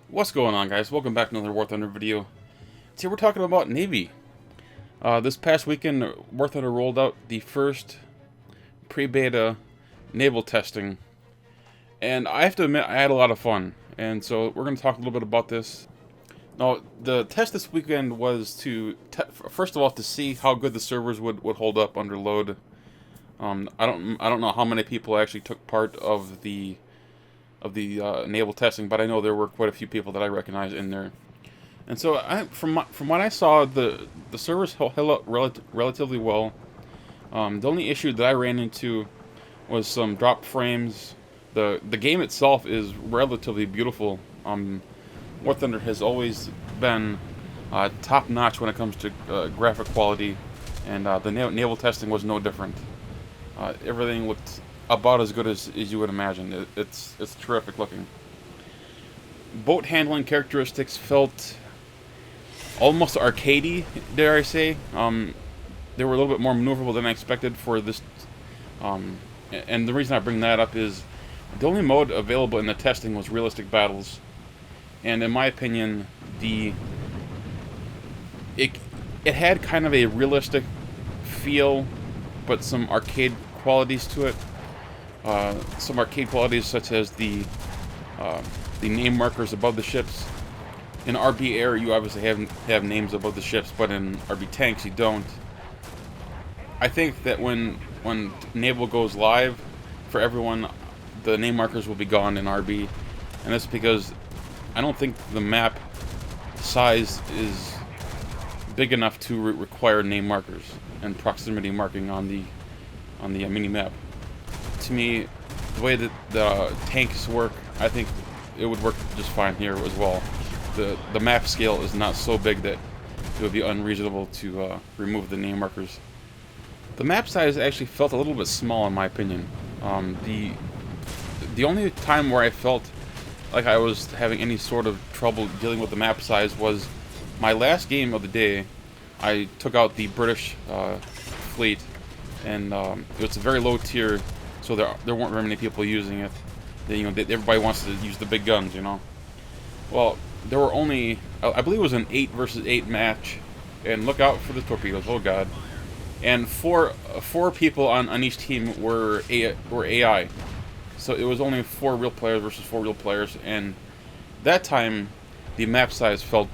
What's going on, guys? Welcome back to another War Thunder video. Today we're talking about Navy. This past weekend, War Thunder rolled out the first pre-beta naval testing, and I have to admit I had a lot of fun. And so we're going to talk a little bit about this. Now, the test this weekend was to first of all to see how good the servers would hold up under load. I don't know how many people actually took part of the naval testing, but I know there were quite a few people that I recognize in there. And so, from what I saw, the servers held up relatively well. The only issue that I ran into was some dropped frames. The game itself is relatively beautiful. War Thunder has always been top notch when it comes to graphic quality, and the naval testing was no different. Everything looked about as good as you would imagine. It's terrific looking. Boat handling characteristics felt almost arcadey, dare I say. They were a little bit more maneuverable than I expected for this. And the reason I bring that up is the only mode available in the testing was realistic battles, and in my opinion, it had kind of a realistic feel, but some arcade qualities to it. Some arcade qualities such as the name markers above the ships. In RB Air, you obviously have names above the ships, but in RB Tanks, you don't. I think that when Naval goes live for everyone, the name markers will be gone in RB, and that's because I don't think the map size is big enough to require name markers and proximity marking on the mini map. To me, the way that the tanks work, I think it would work just fine here as well. The map scale is not so big that it would be unreasonable to remove the name markers. The map size actually felt a little bit small in my opinion. The only time where I felt like I was having any sort of trouble dealing with the map size was my last game of the day. I took out the British fleet, and it's a very low tier, so there weren't very many people using it. Everybody wants to use the big guns, you know. Well, there were only, I believe it was an 8 versus 8 match, and look out for the torpedoes, oh god. And four people on each team were AI. So it was only 4 real players versus 4 real players, and that time the map size felt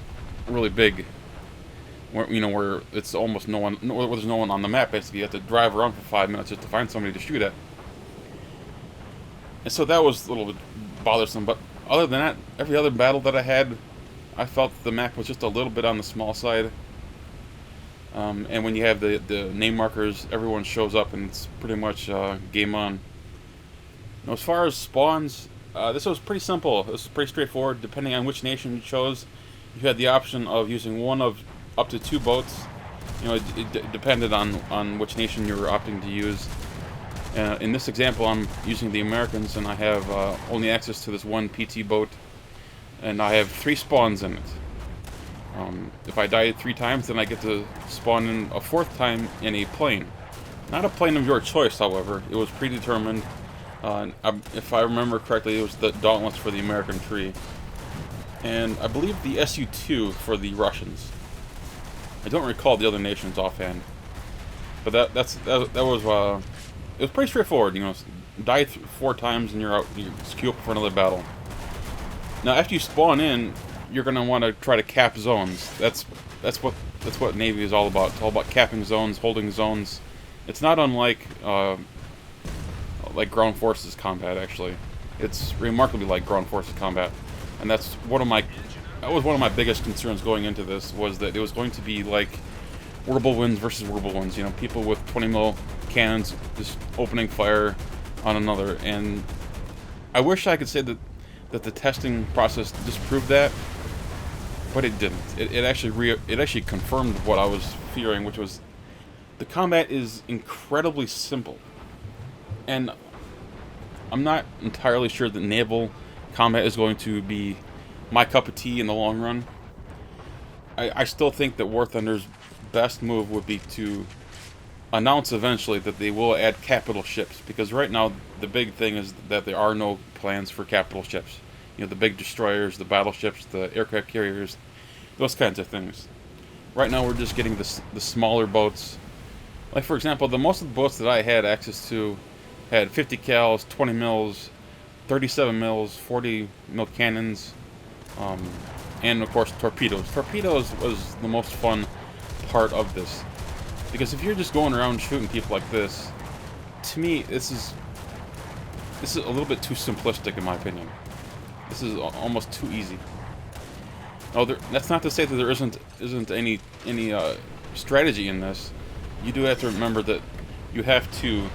really big. Where it's almost no one, where there's no one on the map. Basically, you have to drive around for 5 minutes just to find somebody to shoot at. And so that was a little bit bothersome. But other than that, every other battle that I had, I felt the map was just a little bit on the small side. And when you have the name markers, everyone shows up, and it's pretty much game on. Now, as far as spawns, this was pretty simple. It was pretty straightforward. Depending on which nation you chose, you had the option of using one of up to 2 boats. It depended on which nation you were opting to use. In this example, I'm using the Americans, and I have only access to this one PT boat, and I have 3 spawns in it. If I die 3 times, then I get to spawn in a 4th time in a plane. Not a plane of your choice, however. It was predetermined. If I remember correctly, it was the Dauntless for the American tree, and I believe the Su-2 for the Russians. I don't recall the other nations offhand, but that was it was pretty straightforward. Die 4 times and you're out. You queue up for another battle. Now, after you spawn in, you're gonna want to try to cap zones. That's what Navy is all about. It's all about capping zones, holding zones. It's not unlike like ground forces combat. Actually, it's remarkably like ground forces combat, and that's one of my biggest concerns going into this, was that it was going to be like whirlwinds versus whirlwinds. People with 20 mil cannons just opening fire on another, and I wish I could say that the testing process disproved that, but it didn't. It actually confirmed what I was fearing, which was the combat is incredibly simple, and I'm not entirely sure that naval combat is going to be my cup of tea in the long run. I still think that War Thunder's best move would be to announce eventually that they will add capital ships, because right now the big thing is that there are no plans for capital ships. You know, the big destroyers, the battleships, the aircraft carriers, those kinds of things. Right now we're just getting the smaller boats. Like for example, most of the boats that I had access to had 50 cals, 20 mils, 37 mils, 40 mil cannons, and of course torpedoes. Torpedoes was the most fun part of this, because if you're just going around shooting people like this, to me this is a little bit too simplistic in my opinion. This is almost too easy. Oh, that's not to say that there isn't any strategy in this. You do have to remember that you have to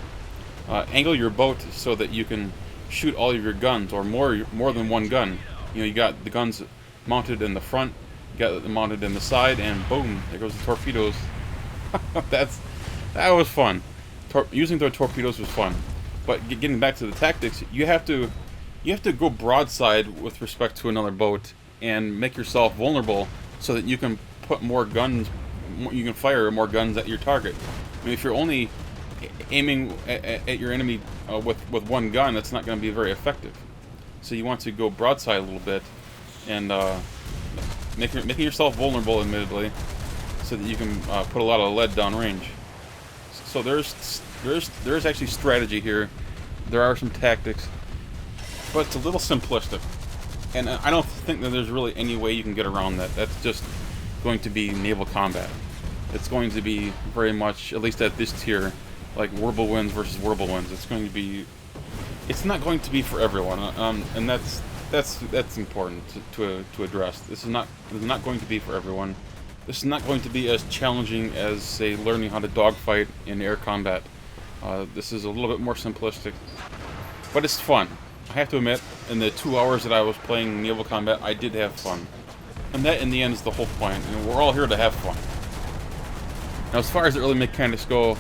angle your boat so that you can shoot all of your guns, or more than one gun. You know, you got the guns mounted in the front, you got them mounted in the side, and boom, there goes the torpedoes. That was fun. Using the torpedoes was fun. But getting back to the tactics, you have to go broadside with respect to another boat and make yourself vulnerable so that you can put more guns, you can fire more guns at your target. I mean, if you're only aiming at your enemy with one gun, that's not going to be very effective. So you want to go broadside a little bit and making yourself vulnerable, admittedly, so that you can put a lot of lead downrange. So there's actually strategy here. There are some tactics, but it's a little simplistic. And I don't think that there's really any way you can get around that. That's just going to be naval combat. It's going to be very much, at least at this tier, like whirlwinds versus whirlwinds. It's not going to be for everyone, and that's important to address. This is not going to be for everyone. This is not going to be as challenging as, say, learning how to dogfight in air combat. This is a little bit more simplistic, but it's fun. I have to admit, in the 2 hours that I was playing naval combat, I did have fun. And that, in the end, is the whole point. You know, we're all here to have fun. Now, as far as the early mechanics go,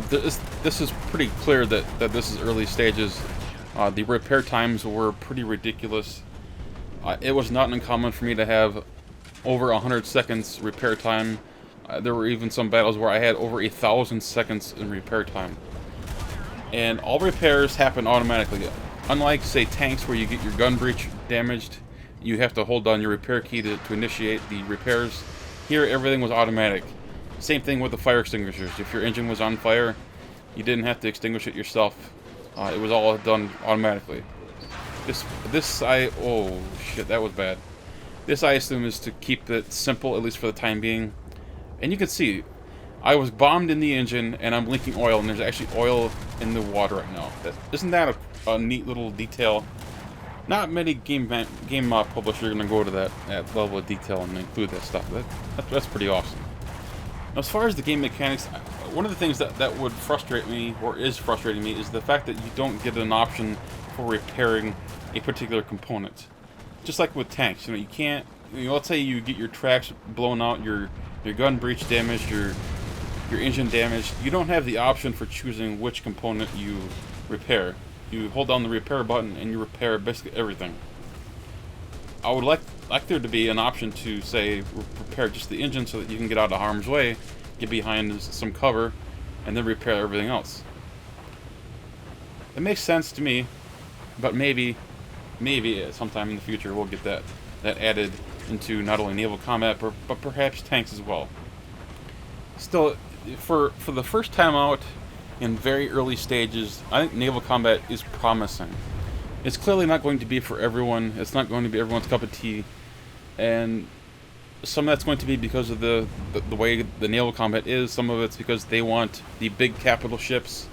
this is pretty clear that this is early stages. The repair times were pretty ridiculous. It was not uncommon for me to have over 100 seconds repair time. There were even some battles where I had over 1,000 seconds in repair time. And all repairs happen automatically. Unlike, say, tanks where you get your gun breech damaged, you have to hold down your repair key to initiate the repairs. Here, everything was automatic. Same thing with the fire extinguishers. If your engine was on fire, you didn't have to extinguish it yourself. It was all done automatically. Oh shit, that was bad. This, I assume, is to keep it simple, at least for the time being. And you can see, I was bombed in the engine, and I'm leaking oil, and there's actually oil in the water right now. Isn't that a neat little detail? Not many game publishers are going to go to that level of detail and include that stuff. That's pretty awesome. Now, as far as the game mechanics, one of the things that would frustrate me, or is frustrating me, is the fact that you don't get an option for repairing a particular component. Just like with tanks, you know, you can't. You know, let's say you get your tracks blown out, your gun breech damaged, your engine damaged. You don't have the option for choosing which component you repair. You hold down the repair button and you repair basically everything. I would like there to be an option to, say, repair just the engine so that you can get out of harm's way, get behind some cover, and then repair everything else. It makes sense to me, but maybe sometime in the future we'll get that added into not only naval combat, but perhaps tanks as well. Still, for the first time out, in very early stages, I think naval combat is promising. It's clearly not going to be for everyone. It's not going to be everyone's cup of tea, and some of that's going to be because of the way the naval combat is. Some of it's because they want the big capital ships,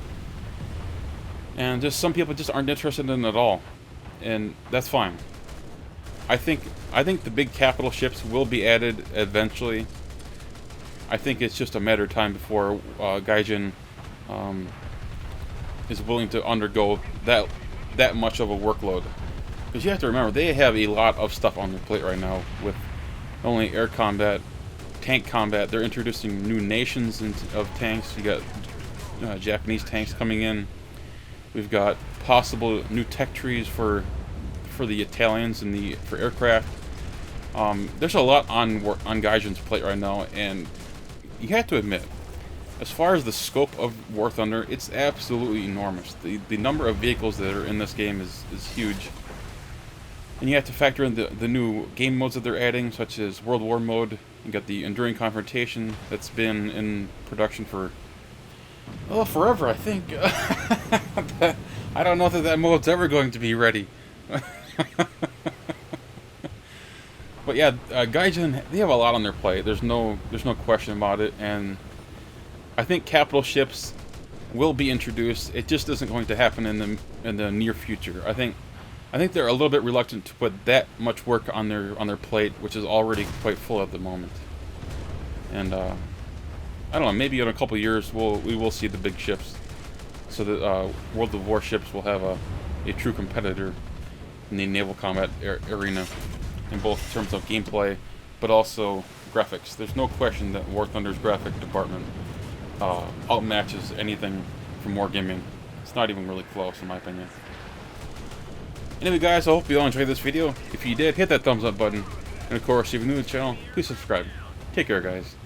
and just some people just aren't interested in it at all, and that's fine. I think the big capital ships will be added eventually. I think it's just a matter of time before Gaijin is willing to undergo that much of a workload. Because you have to remember, they have a lot of stuff on their plate right now with not only air combat, tank combat. They're introducing new nations of tanks. You got Japanese tanks coming in. We've got possible new tech trees for the Italians and for aircraft. There's a lot on Gaijin's plate right now, and you have to admit, as far as the scope of War Thunder, it's absolutely enormous. The number of vehicles that are in this game is huge. And you have to factor in the new game modes that they're adding, such as World War mode. You got the Enduring Confrontation that's been in production for, well, forever, I think. I don't know that mode's ever going to be ready. But yeah, Gaijin, they have a lot on their plate. There's no question about it, and I think capital ships will be introduced. It just isn't going to happen in the near future. I think they're a little bit reluctant to put that much work on their plate, which is already quite full at the moment. And I don't know, maybe in a couple years we will see the big ships, so that World of Warships will have a true competitor in the naval combat arena, in both terms of gameplay, but also graphics. There's no question that War Thunder's graphic department outmatches anything from Wargaming. It's not even really close, in my opinion. Anyway, guys, I hope you all enjoyed this video. If you did, hit that thumbs up button. And of course, if you're new to the channel, please subscribe. Take care, guys.